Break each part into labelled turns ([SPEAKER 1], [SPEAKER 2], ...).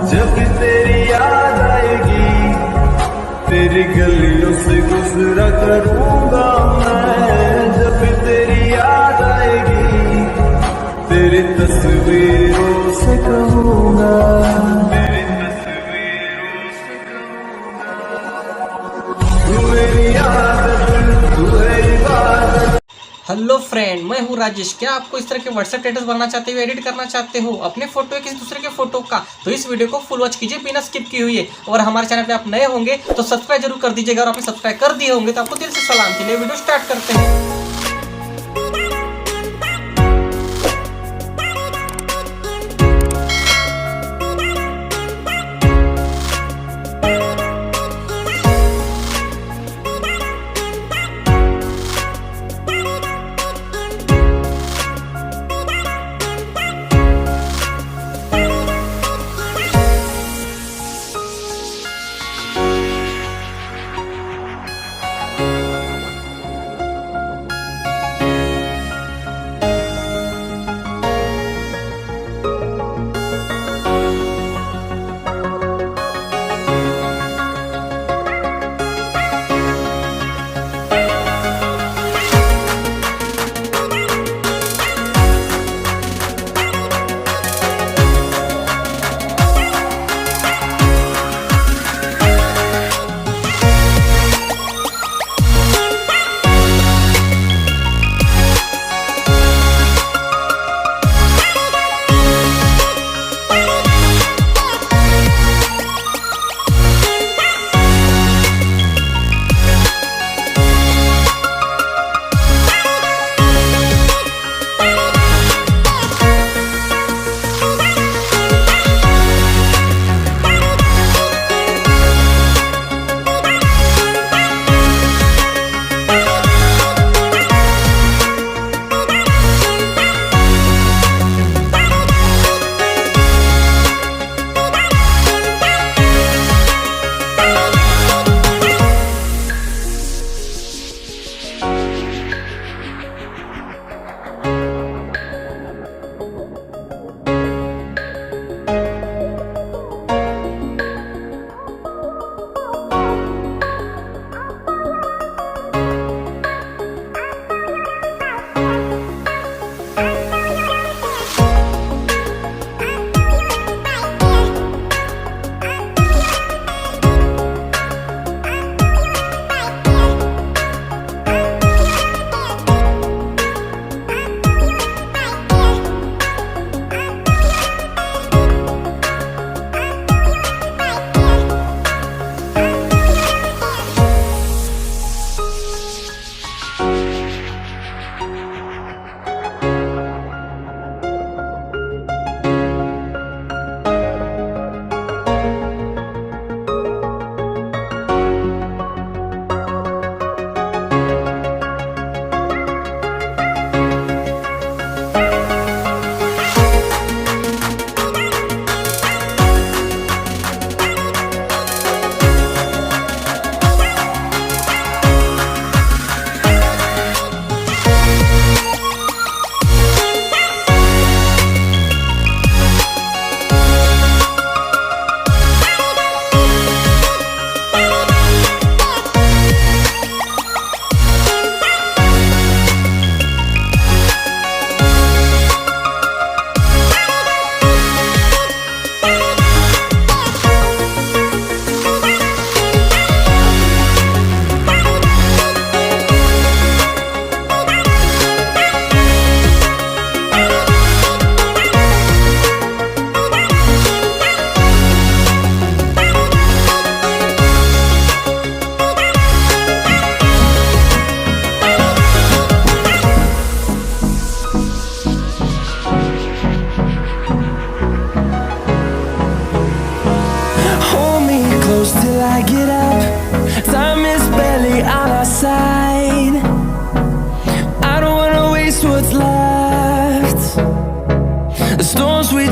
[SPEAKER 1] जब तेरी याद आएगी तेरी गलियों से गुजरा करूंगा मैं। जब तेरी याद आएगी तेरी तस्वीरों से कहूंगा, तेरी तस्वीरों से कहूंगा, तू मेरी आदत, तू है इबादत।
[SPEAKER 2] हेलो फ्रेंड, मैं हूँ राजेश। क्या आपको इस तरह के व्हाट्सएप स्टेटस बनाना चाहते हो, एडिट करना चाहते हो अपने फोटो या किसी दूसरे के फोटो का, तो इस वीडियो को फुल वॉच कीजिए बिना स्किप किए हुए। और हमारे चैनल पे आप नए होंगे तो सब्सक्राइब जरूर कर दीजिएगा, और आपने सब्सक्राइब कर दिए होंगे तो आपको दिल से सलाम। के लिए वीडियो स्टार्ट करते हैं।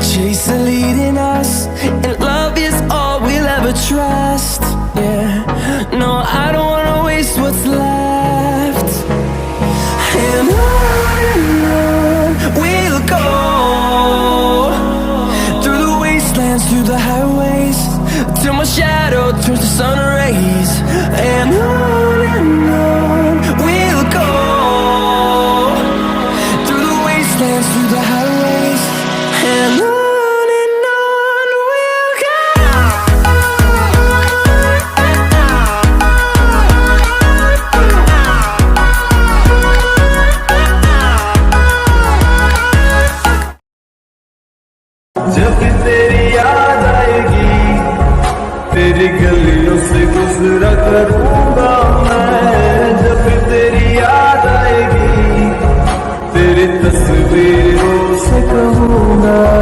[SPEAKER 3] chase are leading us, and love is all we'll ever trust. Yeah, no, I don't wanna waste what's left. And on we'll go, through the wastelands, through the highways,
[SPEAKER 1] जब तेरी याद आएगी, तेरी गलियों से गुजरा करूँगा मैं। जब तेरी याद आएगी, तेरी तस्वीरों से कहूँगा।